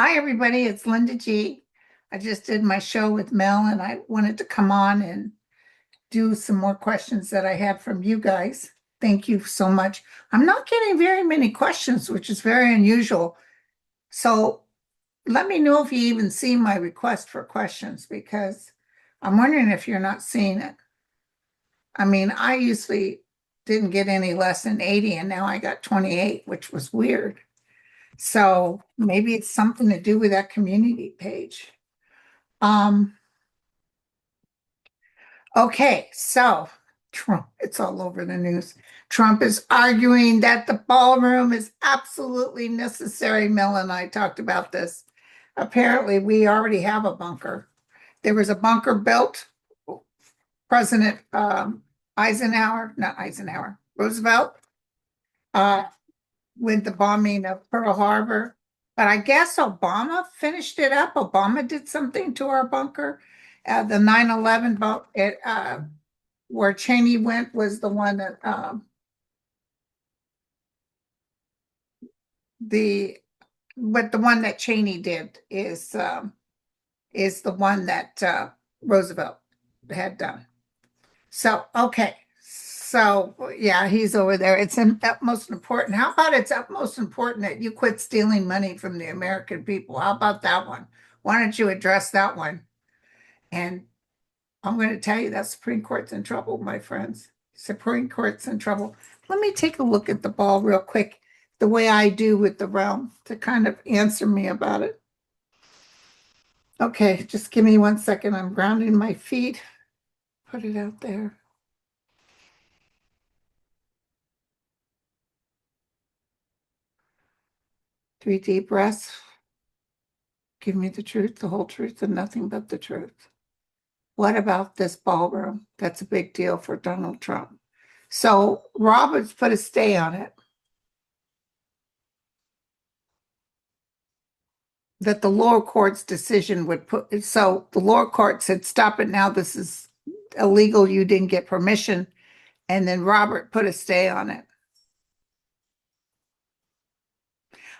Hi, everybody. It's Linda G. I just did my show with Mel and I wanted to come on and do some more questions that I had from you guys. Thank you so much. I'm not getting very many questions, which is very unusual. So let me know if you even see my request for questions because I'm wondering if you're not seeing it. I mean, I usually didn't get any less than 80 and now I got 28, which was weird. So maybe it's something to do with that community page. Um, okay, so Trump, it's all over the news. Trump is arguing that the ballroom is absolutely necessary. Mel and I talked about this. Apparently, we already have a bunker. There was a bunker built. President Eisenhower, not Eisenhower, Roosevelt, uh, with the bombing of Pearl Harbor. But I guess Obama finished it up. Obama did something to our bunker. The 9/11 where Cheney went was the one that the but the one that Cheney did is the one that Roosevelt had done. So okay, so yeah, he's over there. It's utmost important. How about it's utmost important that you quit stealing money from the American people? How about that one? Why don't you address that one? And I'm going to tell you that Supreme Court's in trouble, my friends. Supreme Court's in trouble. Let me take a look at the ball real quick, the way I do with the realm to kind of answer me about it. Okay, just give me 1 second. I'm grounding my feet. Put it out there. 3 deep breaths. Give me the truth, the whole truth, and nothing but the truth. What about this ballroom? That's a big deal for Donald Trump. So Roberts put a stay on it. That the lower court's decision would put, so the lower court said, stop it now. This is illegal. You didn't get permission. And then Robert put a stay on it.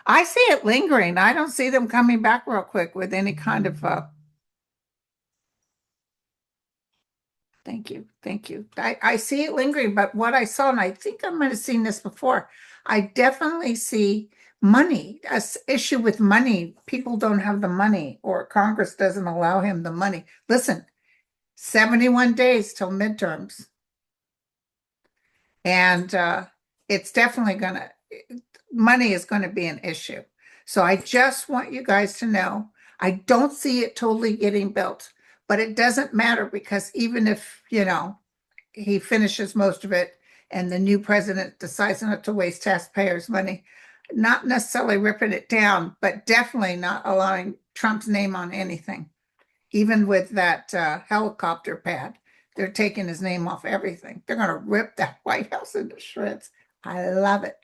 I see it lingering. I don't see them coming back real quick with any kind of thank you. Thank you. I see it lingering, but what I saw, and I think I might have seen this before, I definitely see money, issue with money. People don't have the money, or Congress doesn't allow him the money. Listen, 71 days till midterms. And it's definitely money is going to be an issue. So I just want you guys to know, I don't see it totally getting built, but it doesn't matter because even if, he finishes most of it and the new president decides not to waste taxpayers' money, not necessarily ripping it down, but definitely not allowing Trump's name on anything. Even with that helicopter pad, they're taking his name off everything. They're going to rip that White House into shreds. I love it.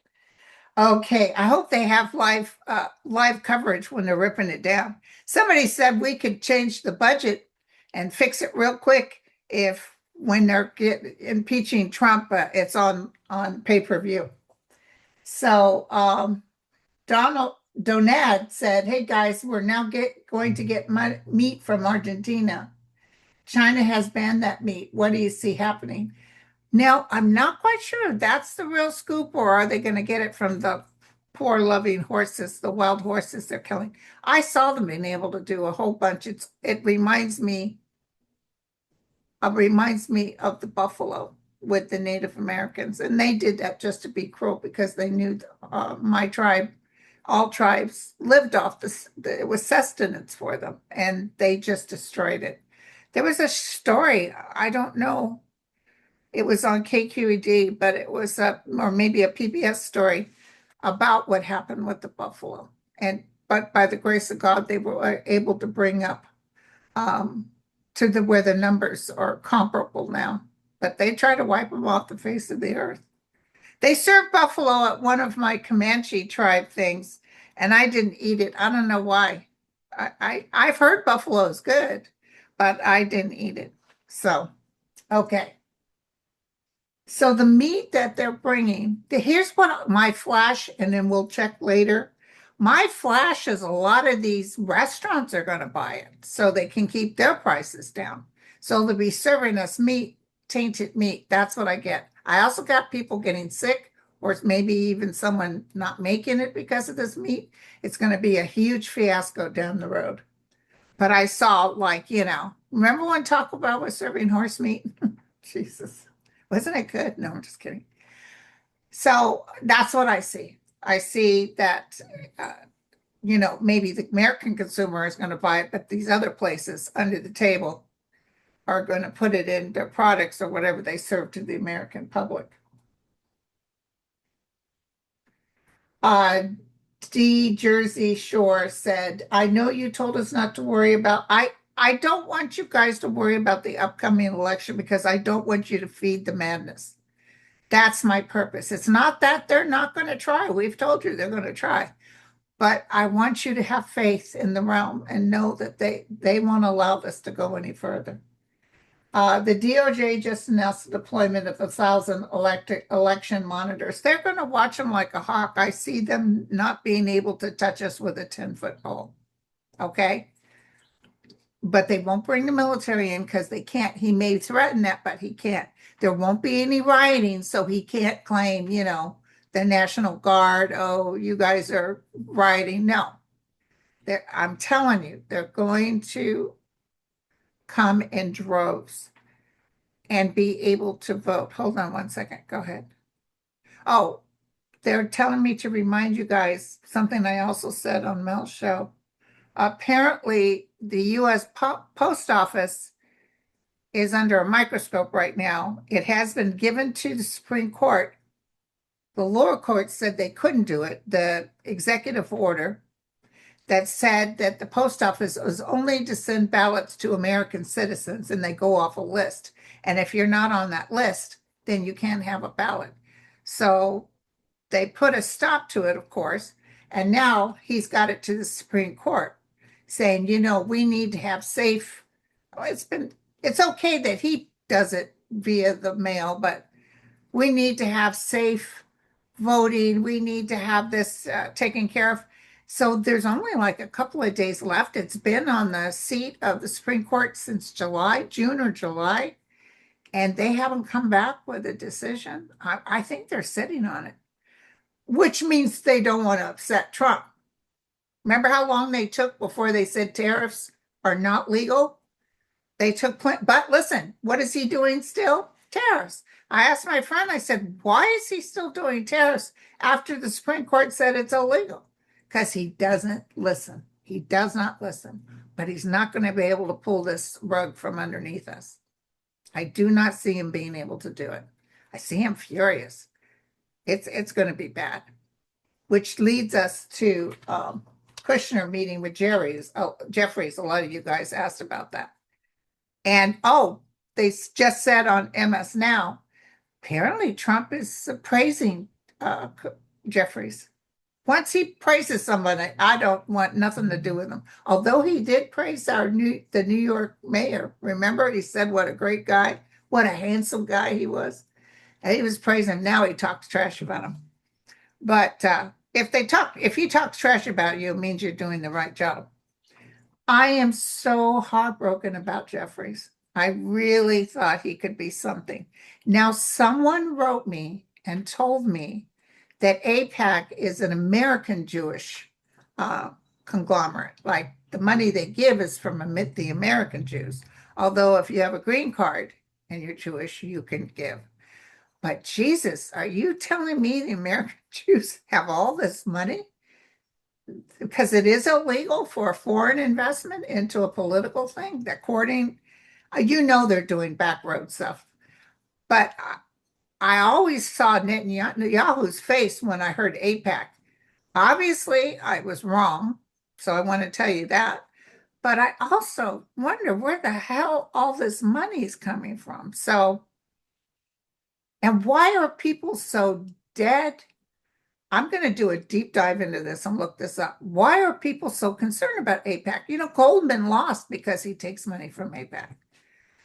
Okay, I hope they have live coverage when they're ripping it down. Somebody said we could change the budget and fix it real quick if when they're impeaching Trump, it's on pay-per-view. So Donad said, "Hey guys, we're now going to get meat from Argentina. China has banned that meat. What do you see happening?" Now, I'm not quite sure if that's the real scoop or are they going to get it from the poor loving horses, the wild horses they're killing. I saw them being able to do a whole bunch. It reminds me of the buffalo with the Native Americans. And they did that just to be cruel because they knew my tribe, all tribes lived off this, it was sustenance for them, and they just destroyed it. There was a story, I don't know, it was on KQED, but it was or maybe a PBS story about what happened with the buffalo. But by the grace of God, they were able to bring up to where the numbers are comparable now. But they try to wipe them off the face of the earth. They served buffalo at one of my Comanche tribe things, and I didn't eat it. I don't know why. I've heard buffalo is good, but I didn't eat it. So, okay. So the meat that they're bringing, here's what my flash, and then we'll check later. My flash is a lot of these restaurants are going to buy it so they can keep their prices down. So they'll be serving us meat, tainted meat. That's what I get. I also got people getting sick, or maybe even someone not making it because of this meat. It's going to be a huge fiasco down the road. But I saw, like, remember when Taco Bell was serving horse meat? Jesus. Wasn't it good? No, I'm just kidding. So that's what I see. I see that, maybe the American consumer is going to buy it, but these other places under the table are going to put it in their products or whatever they serve to the American public. Uh, D Jersey Shore said, I know you told us not to worry about, I don't want you guys to worry about the upcoming election because I don't want you to feed the madness. That's my purpose. It's not that they're not going to try. We've told you they're going to try. But I want you to have faith in the realm and know that they won't allow this to go any further. The DOJ just announced the deployment of 1,000 election monitors. They're going to watch them like a hawk. I see them not being able to touch us with a 10-foot pole. Okay? But they won't bring the military in because they can't. He may threaten that, but he can't. There won't be any rioting, so he can't claim, the National Guard, oh, you guys are rioting. No. I'm telling you, they're going to come in droves and be able to vote. Hold on one second. Go ahead. Oh, they're telling me to remind you guys something I also said on Mel's show. Apparently, the U.S. Post Office is under a microscope right now. It has been given to the Supreme Court. The lower court said they couldn't do it. The executive order that said that the post office was only to send ballots to American citizens, and they go off a list. And if you're not on that list, then you can't have a ballot. So they put a stop to it, of course. And now he's got it to the Supreme Court saying, we need to have safe. It's okay that he does it via the mail, but we need to have safe voting. We need to have this taken care of. So there's only like a couple of days left. It's been on the seat of the Supreme Court since June or July, and they haven't come back with a decision. I think they're sitting on it, which means they don't want to upset Trump. Remember how long they took before they said tariffs are not legal? They took, but listen, what is he doing still? Tariffs. I asked my friend, I said, why is he still doing tariffs after the Supreme Court said it's illegal? Because he doesn't listen. He does not listen, but he's not going to be able to pull this rug from underneath us. I do not see him being able to do it. I see him furious. It's going to be bad, which leads us to Kushner meeting with Jeffries. A lot of you guys asked about that. And they just said on MS Now, apparently Trump is praising Jeffries. Once he praises somebody, I don't want nothing to do with him. Although he did praise the New York mayor. Remember, he said what a great guy, what a handsome guy he was. And he was praising him. Now he talks trash about him. But if he talks trash about you, it means you're doing the right job. I am so heartbroken about Jeffries. I really thought he could be something. Now, someone wrote me and told me that AIPAC is an American Jewish conglomerate. Like the money they give is from the American Jews. Although if you have a green card and you're Jewish, you can give. But Jesus, are you telling me the American Jews have all this money? Because it is illegal for a foreign investment into a political thing, according, they're doing backroad stuff. But I always saw Netanyahu's face when I heard AIPAC. Obviously, I was wrong, so I want to tell you that. But I also wonder where the hell all this money is coming from. And why are people so dead? I'm going to do a deep dive into this and look this up. Why are people so concerned about AIPAC? Goldman lost because he takes money from AIPAC.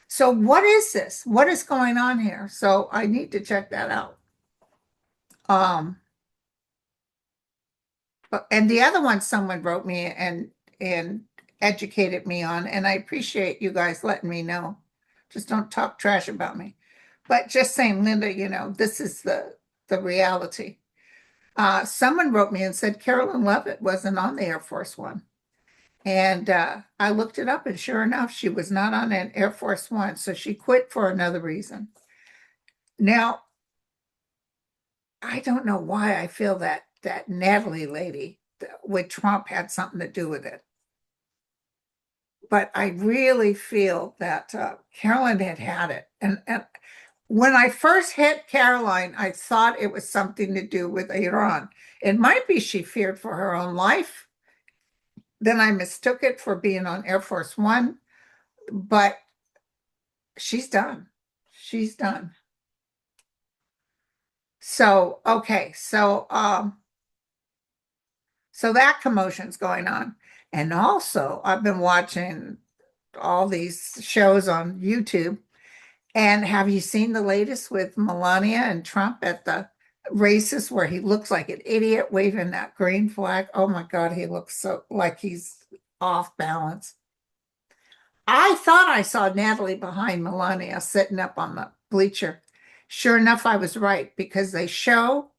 So what is this? What is going on here? So I need to check that out. And the other one someone wrote me and educated me on, and I appreciate you guys letting me know. Just don't talk trash about me. But just saying, Linda, this is the reality. Someone wrote me and said Karoline Leavitt wasn't on the Air Force One. And I looked it up, and sure enough, she was not on an Air Force One. So she quit for another reason. Now, I don't know why I feel that Natalie lady with Trump had something to do with it. But I really feel that Caroline had it. And when I first hit Caroline, I thought it was something to do with Iran. It might be she feared for her own life. Then I mistook it for being on Air Force One, but she's done. She's done. So, okay. So that commotion's going on. And also, I've been watching all these shows on YouTube. And have you seen the latest with Melania and Trump at the races where he looks like an idiot waving that green flag? Oh my God, he looks so like he's off balance. I thought I saw Natalie behind Melania sitting up on the bleacher. Sure enough, I was right because they show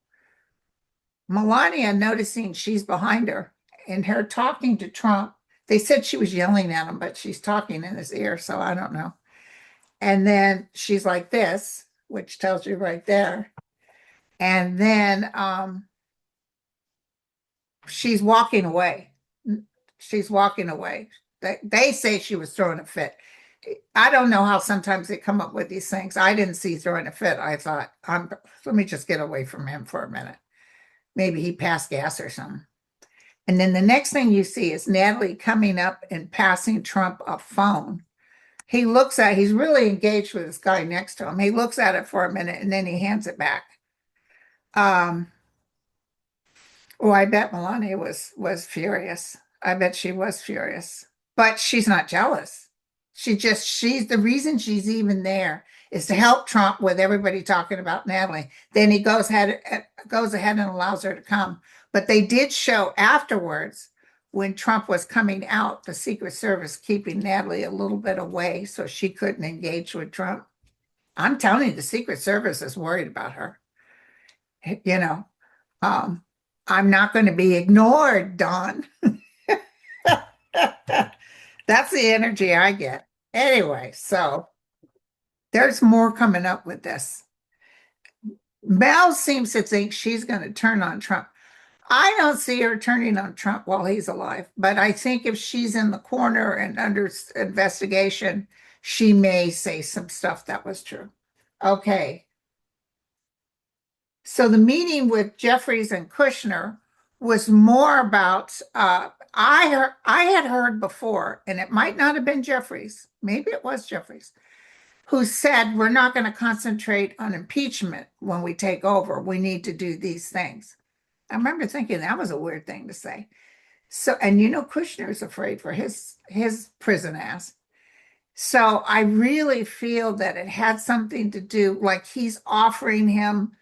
Melania noticing she's behind her and her talking to Trump. They said she was yelling at him, but she's talking in his ear, so I don't know. And then she's like this, which tells you right there. And then she's walking away. She's walking away. They say she was throwing a fit. I don't know how sometimes they come up with these things. I didn't see throwing a fit. I thought, let me just get away from him for a minute. Maybe he passed gas or something. And then the next thing you see is Natalie coming up and passing Trump a phone. He's really engaged with this guy next to him. He looks at it for a minute and then he hands it back. Um, oh, I bet Melania was furious. I bet she was furious. But she's not jealous. She's the reason she's even there is to help Trump with everybody talking about Natalie. Then he goes ahead and allows her to come. But they did show afterwards when Trump was coming out, the Secret Service keeping Natalie a little bit away so she couldn't engage with Trump. I'm telling you, the Secret Service is worried about her. You know, um, I'm not going to be ignored, Don. That's the energy I get. Anyway, so there's more coming up with this. Mel seems to think she's going to turn on Trump. I don't see her turning on Trump while he's alive, but I think if she's in the corner and under investigation, she may say some stuff that was true. Okay. So the meeting with Jeffries and Kushner was more about I had heard before, and it might not have been Jeffries, maybe it was Jeffries, who said we're not going to concentrate on impeachment when we take over. We need to do these things. I remember thinking that was a weird thing to say. So, and Kushner's afraid for his prison ass. So I really feel that it had something to do, like he's offering him,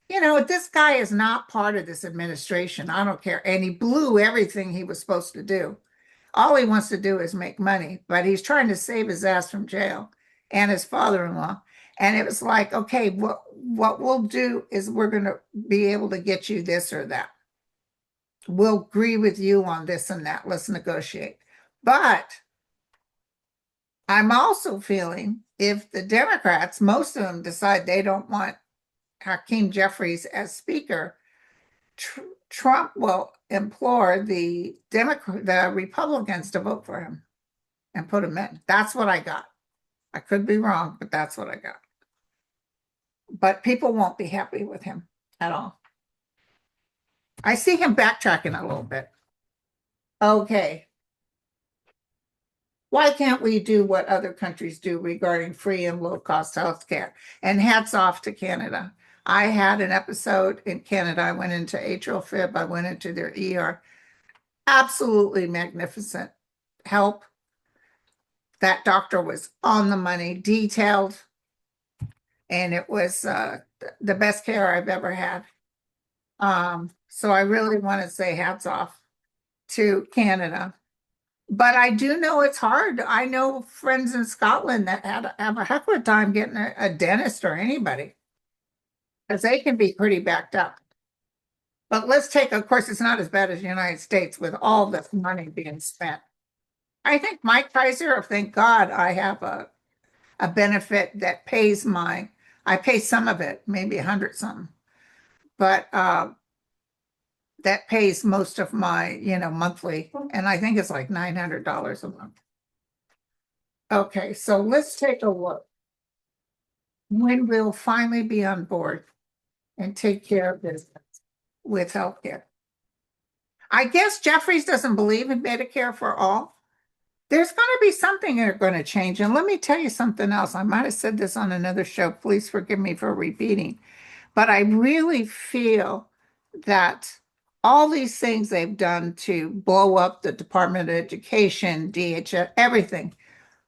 this guy is not part of this administration. I don't care. And he blew everything he was supposed to do. All he wants to do is make money, but he's trying to save his ass from jail and his father-in-law. And it was like, okay, what we'll do is we're going to be able to get you this or that. We'll agree with you on this and that. Let's negotiate. But I'm also feeling if the Democrats, most of them decide they don't want Hakeem Jeffries as speaker, Trump will implore the Republicans to vote for him and put him in. That's what I got. I could be wrong, but that's what I got. But people won't be happy with him at all. I see him backtracking a little bit. Okay. Why can't we do what other countries do regarding free and low-cost health care? And hats off to Canada. I had an episode in Canada. I went into atrial fib. I went into their ER. Absolutely magnificent help. That doctor was on the money, detailed, and it was the best care I've ever had. So I really want to say hats off to Canada. But I do know it's hard. I know friends in Scotland that have a heck of a time getting a dentist or anybody because they can be pretty backed up. But let's take, of course, it's not as bad as the United States with all this money being spent. I think Mike Kaiser, thank God I have a benefit that pays I pay some of it, maybe 100 something, but that pays most of my, monthly, and I think it's like $900 a month. Okay, so let's take a look when we'll finally be on board and take care of business with healthcare. I guess Jeffries doesn't believe in Medicare for all. There's going to be something that's going to change. And let me tell you something else. I might have said this on another show. Please forgive me for repeating. But I really feel that all these things they've done to blow up the Department of Education, DHS, everything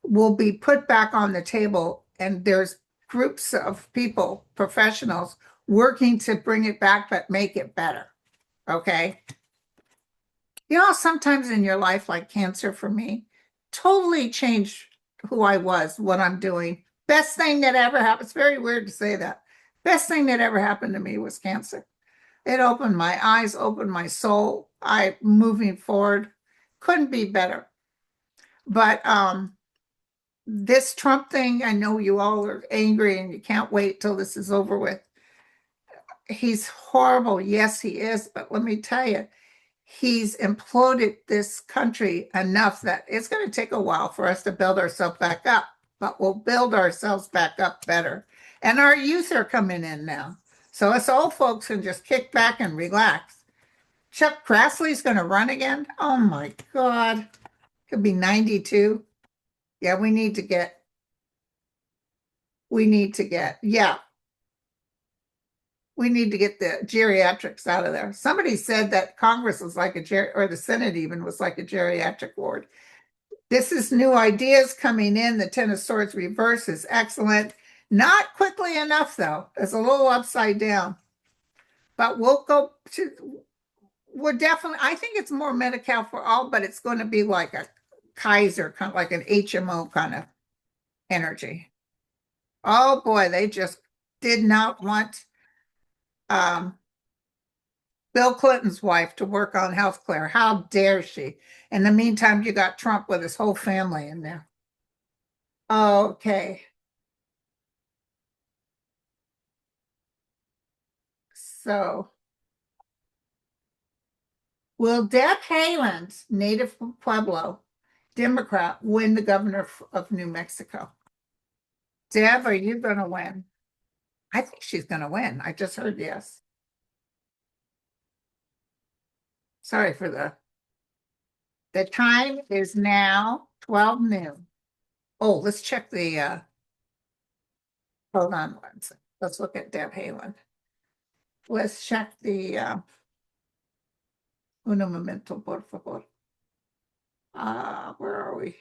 will be put back on the table. And there's groups of people, professionals, working to bring it back, but make it better. Okay. Sometimes in your life, like cancer for me, totally changed who I was, what I'm doing. Best thing that ever happened. It's very weird to say that. Best thing that ever happened to me was cancer. It opened my eyes, opened my soul. I moving forward couldn't be better. But this Trump thing, I know you all are angry and you can't wait till this is over with. He's horrible. Yes, he is. But let me tell you, he's imploded this country enough that it's going to take a while for us to build ourselves back up, but we'll build ourselves back up better. And our youth are coming in now. So us old folks can just kick back and relax. Chuck Grassley's going to run again. Oh my God. Could be 92. Yeah, yeah, we need to get the geriatrics out of there. Somebody said that Congress was like or the Senate even was like a geriatric ward. This is new ideas coming in. The Ten of Swords reverse is excellent. Not quickly enough, though. It's a little upside down. But we're definitely, I think it's more Medi-Cal for all, but it's going to be like a Kaiser, kind of like an HMO kind of energy. Oh boy, they just did not want Bill Clinton's wife to work on health care. How dare she? In the meantime, you got Trump with his whole family in there. Okay. So, will Deb Haaland's native Pueblo Democrat win the governor of New Mexico? Deb, are you going to win? I think she's going to win. I just heard yes. Sorry for the time is now 12 noon. Oh, let's check hold on one second. Let's look at Deb Haaland. Let's check the uno momento, por favor. Where are we?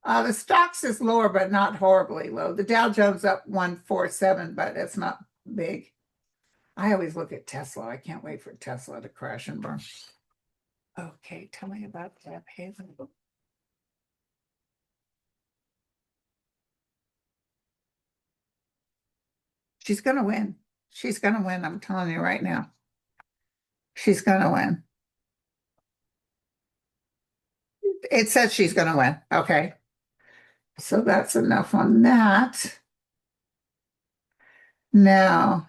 The stocks is lower, but not horribly low. The Dow Jones up 147, but it's not big. I always look at Tesla. I can't wait for Tesla to crash and burn. Okay, tell me about Deb Haaland. She's going to win. She's going to win. I'm telling you right now. She's going to win. It says she's going to win. Okay. So that's enough on that. Now,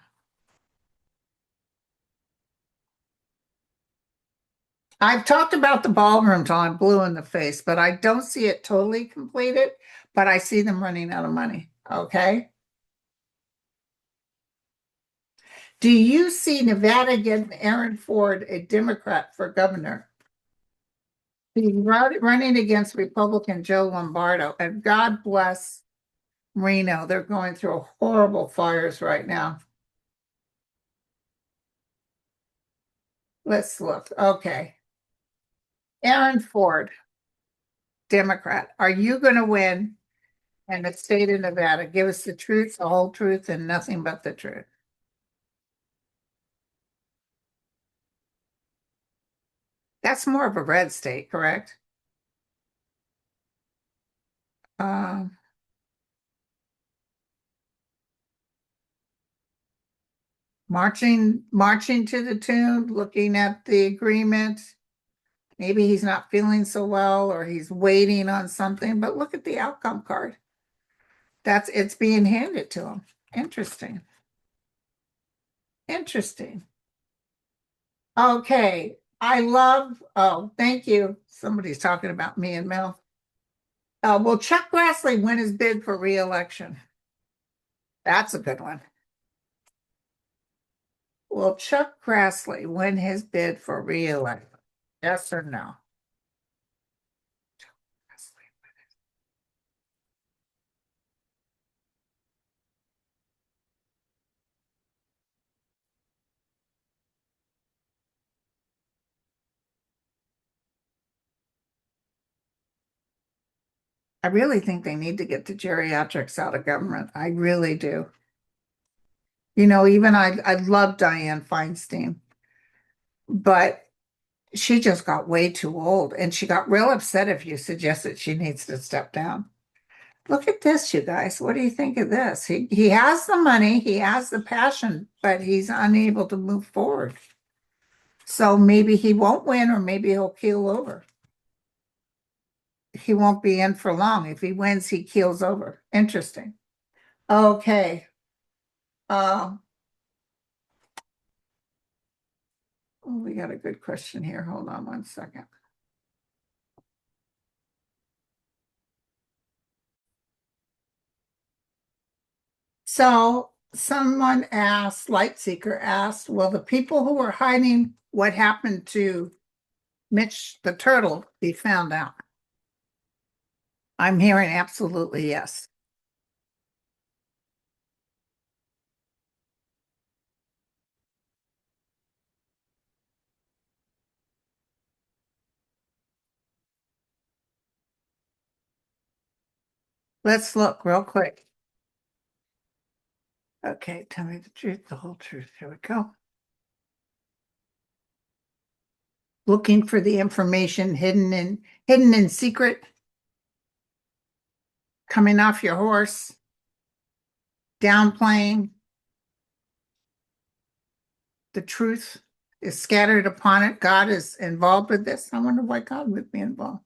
I've talked about the ballroom till I'm blue in the face, but I don't see it totally completed, but I see them running out of money. Okay. Do you see Nevada getting Aaron Ford, a Democrat, for governor? He's running against Republican Joe Lombardo, and God bless Reno. They're going through horrible fires right now. Let's look. Okay. Aaron Ford, Democrat. Are you going to win in the state of Nevada? Give us the truth, the whole truth, and nothing but the truth. That's more of a red state, correct? Um, marching to the tune, looking at the agreement. Maybe he's not feeling so well or he's waiting on something, but look at the outcome card. It's being handed to him. Interesting. Interesting. Okay. Oh, thank you. Somebody's talking about me and Mel. Will Chuck Grassley win his bid for reelection? That's a good one. Will Chuck Grassley win his bid for reelection? Yes or no? I really think they need to get the geriatrics out of government. I really do. Even I love Dianne Feinstein, but she just got way too old and she got real upset if you suggested she needs to step down. Look at this, you guys. What do you think of this? He has the money, he has the passion, but he's unable to move forward. So maybe he won't win, or maybe he'll keel over. He won't be in for long. If he wins, he keels over. Interesting. Okay. Uh, we got a good question here. Hold on one second. So someone asked, Lightseeker asked, will the people who were hiding what happened to Mitch the turtle be found out? I'm hearing absolutely yes. Let's look real quick. Okay, tell me the truth, the whole truth. Here we go. Looking for the information hidden in secret, coming off your horse, downplaying the truth is scattered upon it. God is involved with this. I wonder why God would be involved.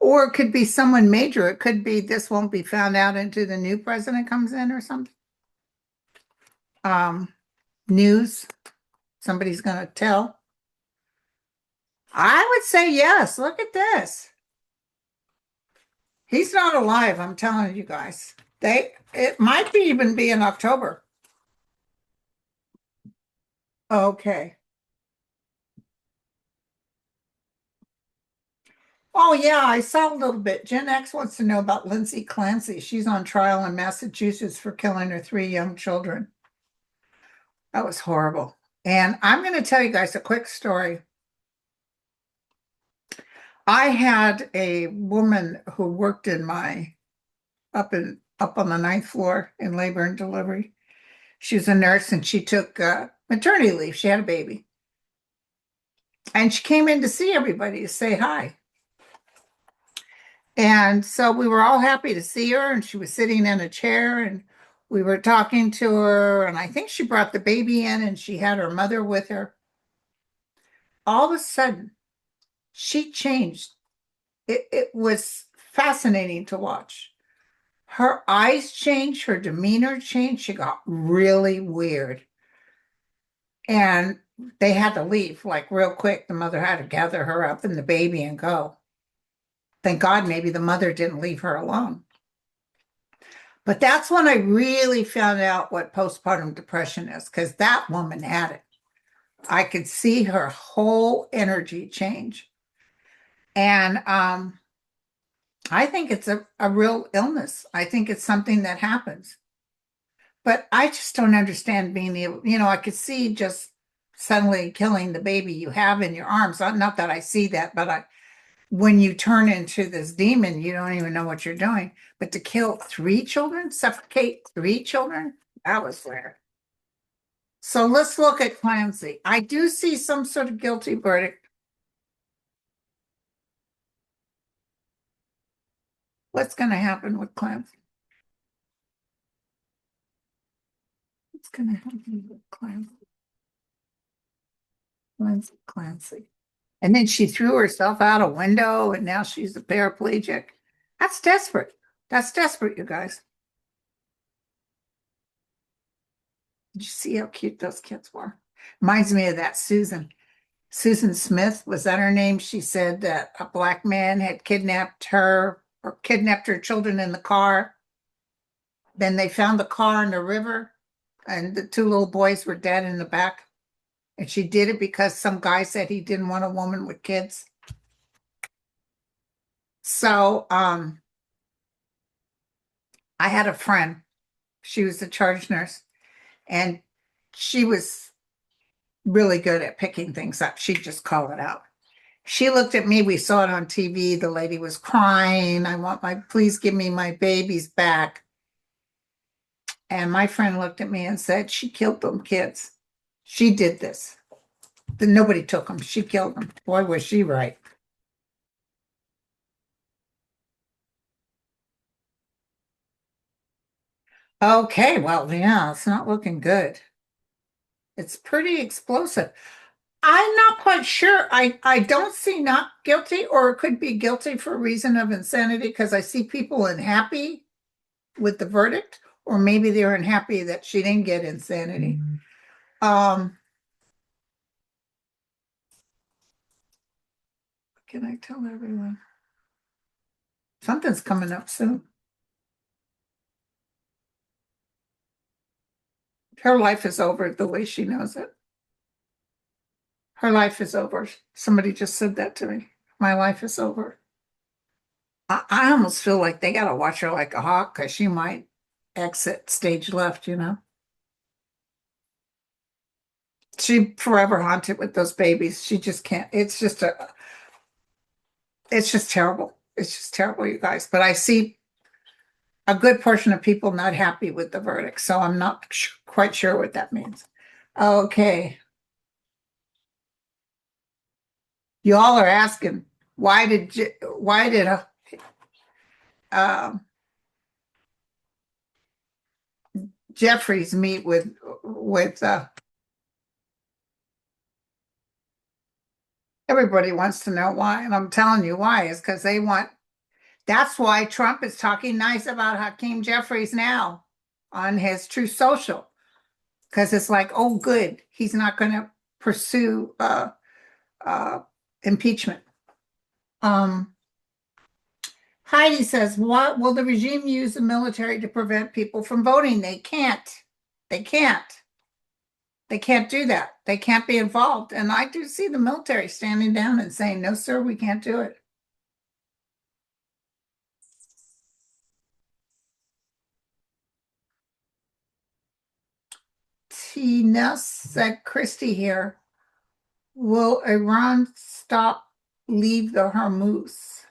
Or it could be someone major. It could be this won't be found out until the new president comes in or something. News, somebody's going to tell. I would say yes. Look at this. He's not alive, I'm telling you guys. It might be even be in October. Okay. Oh yeah, I saw a little bit. Gen X wants to know about Lindsey Clancey. She's on trial in Massachusetts for killing her 3 young children. That was horrible. And I'm going to tell you guys a quick story. I had a woman who worked in my up on the ninth floor in labor and delivery. She was a nurse and she took maternity leave. She had a baby. And she came in to see everybody to say hi. And so we were all happy to see her, and she was sitting in a chair and we were talking to her. And I think she brought the baby in and she had her mother with her. All of a sudden, she changed. It was fascinating to watch. Her eyes changed, her demeanor changed. She got really weird. And they had to leave like real quick. The mother had to gather her up and the baby and go. Thank God maybe the mother didn't leave her alone. But that's when I really found out what postpartum depression is, because that woman had it. I could see her whole energy change. And I think it's a real illness. I think it's something that happens. But I just don't understand being able, I could see just suddenly killing the baby you have in your arms. Not that I see that, but when you turn into this demon, you don't even know what you're doing. But to kill 3 children, suffocate 3 children, that was rare. So let's look at Clancy. I do see some sort of guilty verdict. What's going to happen with Clancy? What's going to happen with Clancy? Lindsey Clancey. And then she threw herself out a window and now she's a paraplegic. That's desperate. That's desperate, you guys. Did you see how cute those kids were? Reminds me of that Susan. Susan Smith, was that her name? She said that a black man had kidnapped her or kidnapped her children in the car. Then they found the car in the river and the two little boys were dead in the back. And she did it because some guy said he didn't want a woman with kids. So I had a friend. She was a charge nurse and she was really good at picking things up. She'd just call it out. She looked at me. We saw it on TV. The lady was crying. Please give me my babies back. And my friend looked at me and said, she killed them kids. She did this. Nobody took them. She killed them. Boy, was she right. Okay, well, yeah, it's not looking good. It's pretty explosive. I'm not quite sure. I don't see not guilty, or it could be guilty for a reason of insanity because I see people unhappy with the verdict, or maybe they're unhappy that she didn't get insanity. What can I tell everyone? Something's coming up soon. Her life is over the way she knows it. Her life is over. Somebody just said that to me. My life is over. I almost feel like they got to watch her like a hawk because she might exit stage left, you know? She forever haunted with those babies. She just can't. It's just terrible. It's just terrible, you guys. But I see a good portion of people not happy with the verdict. So I'm not quite sure what that means. Okay. You all are asking, uh, Jeffries meet with everybody wants to know why, and I'm telling you why is because that's why Trump is talking nice about Hakeem Jeffries now on his Truth Social, because it's like, oh, good, he's not going to pursue uh, impeachment. Heidi says, what will the regime use the military to prevent people from voting? They can't. They can't. They can't do that. They can't be involved. And I do see the military standing down and saying, no, sir, we can't do it. Tina said, Christy here. Will Iran leave the Hormuz?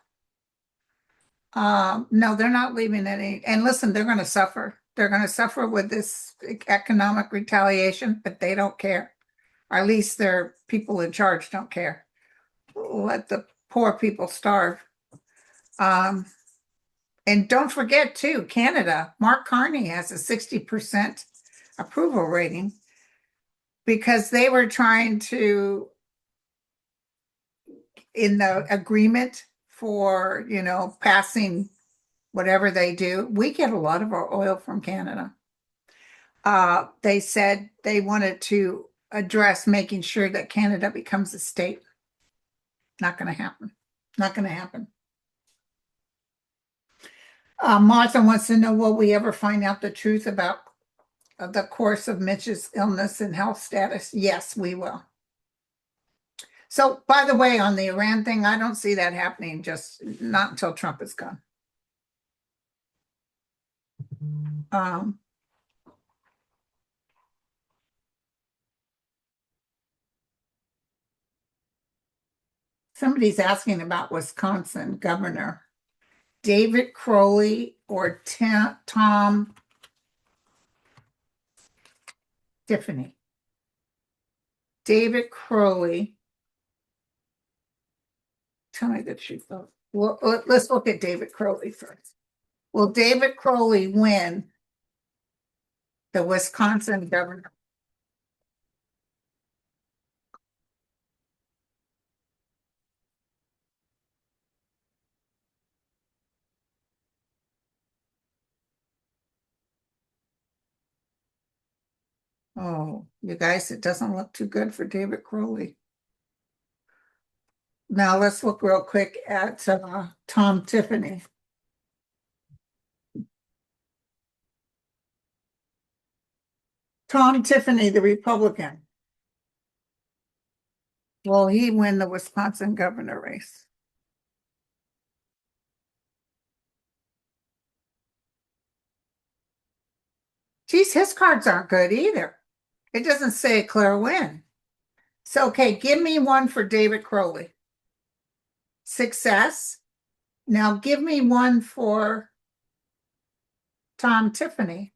No, they're not leaving any. And listen, they're going to suffer. They're going to suffer with this economic retaliation, but they don't care. Or at least their people in charge don't care. Let the poor people starve. And don't forget, too, Canada, Mark Carney has a 60% approval rating because they were trying to, in the agreement for, passing whatever they do, we get a lot of our oil from Canada. They said they wanted to address making sure that Canada becomes a state. Not going to happen. Not going to happen. Martha wants to know, will we ever find out the truth about the course of Mitch's illness and health status? Yes, we will. So, by the way, on the Iran thing, I don't see that happening, just not until Trump is gone. Somebody's asking about Wisconsin governor, David Crowley or Tom Tiffany. David Crowley. Tell me the truth. Well, let's look at David Crowley first. Will David Crowley win the Wisconsin governor? Oh, you guys, it doesn't look too good for David Crowley. Now let's look real quick at Tom Tiffany. Tom Tiffany, the Republican. Will he win the Wisconsin governor race? Geez, his cards aren't good either. It doesn't say a clear win. So, okay, give me one for David Crowley. Success. Now give me one for Tom Tiffany.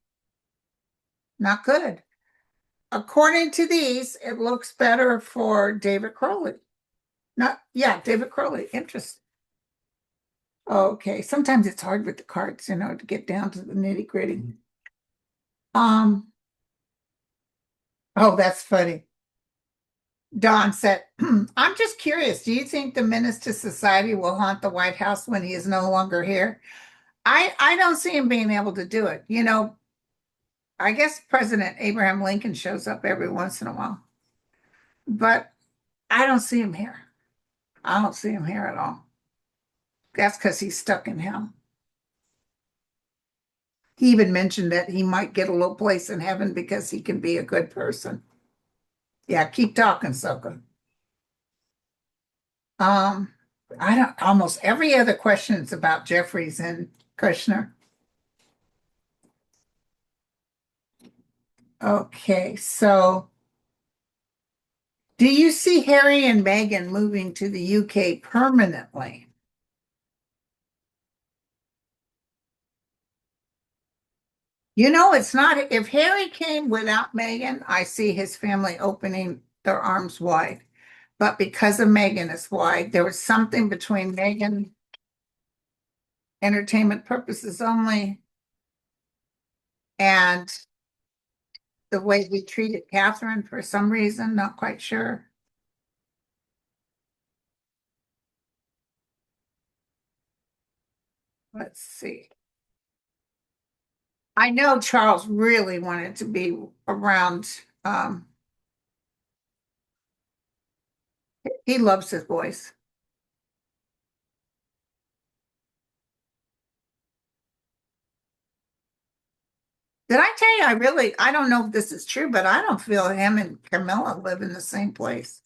Not good. According to these, it looks better for David Crowley. Not, yeah, David Crowley. Interesting. Okay, sometimes it's hard with the cards, to get down to the nitty gritty. Um, oh, that's funny. Don said, I'm just curious. Do you think the menace to society will haunt the White House when he is no longer here? I don't see him being able to do it. I guess President Abraham Lincoln shows up every once in a while, but I don't see him here. I don't see him here at all. That's because he's stuck in hell. He even mentioned that he might get a little place in heaven because he can be a good person. Yeah, keep talking, Soka. Um, I don't, almost every other question is about Jeffries and Kushner. Okay, so do you see Harry and Meghan moving to the UK permanently? It's not, if Harry came without Meghan, I see his family opening their arms wide. But because of Meghan, it's wide. There was something between Meghan, entertainment purposes only, and the way we treated Catherine for some reason, not quite sure. Let's see. I know Charles really wanted to be around. He loves his voice. Did I tell you I don't know if this is true, but I don't feel him and Camilla live in the same place.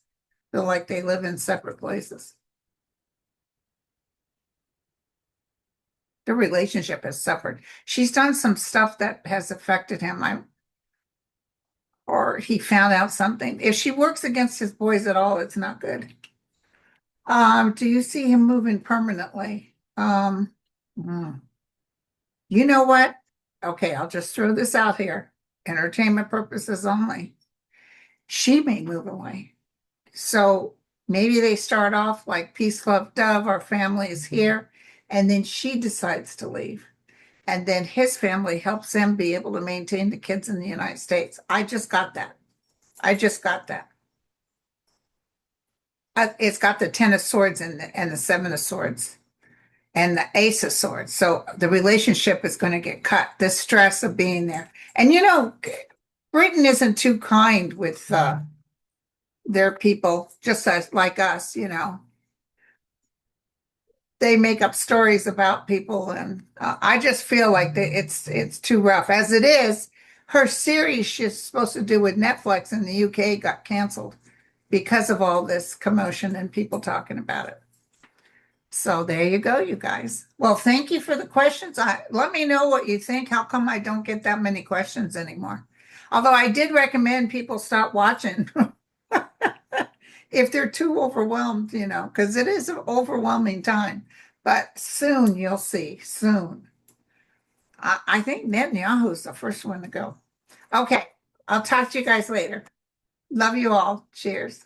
Feel like they live in separate places. Their relationship has suffered. She's done some stuff that has affected him. Or he found out something. If she works against his boys at all, it's not good. Do you see him moving permanently? Hmm. You know what? Okay, I'll just throw this out here. Entertainment purposes only. She may move away. So maybe they start off like Peace, Love, Dove, our family is here, and then she decides to leave. And then his family helps him be able to maintain the kids in the United States. I just got that. I just got that. It's got the Ten of Swords and the Seven of Swords and the Ace of Swords. So the relationship is going to get cut. The stress of being there. And Britain isn't too kind with their people, just as like us. They make up stories about people, and I just feel like it's too rough. As it is, her series she's supposed to do with Netflix in the UK got canceled because of all this commotion and people talking about it. So there you go, you guys. Well, thank you for the questions. Let me know what you think. How come I don't get that many questions anymore? Although I did recommend people stop watching if they're too overwhelmed, because it is an overwhelming time. But soon you'll see, soon. I think Netanyahu's the first one to go. Okay, I'll talk to you guys later. Love you all. Cheers.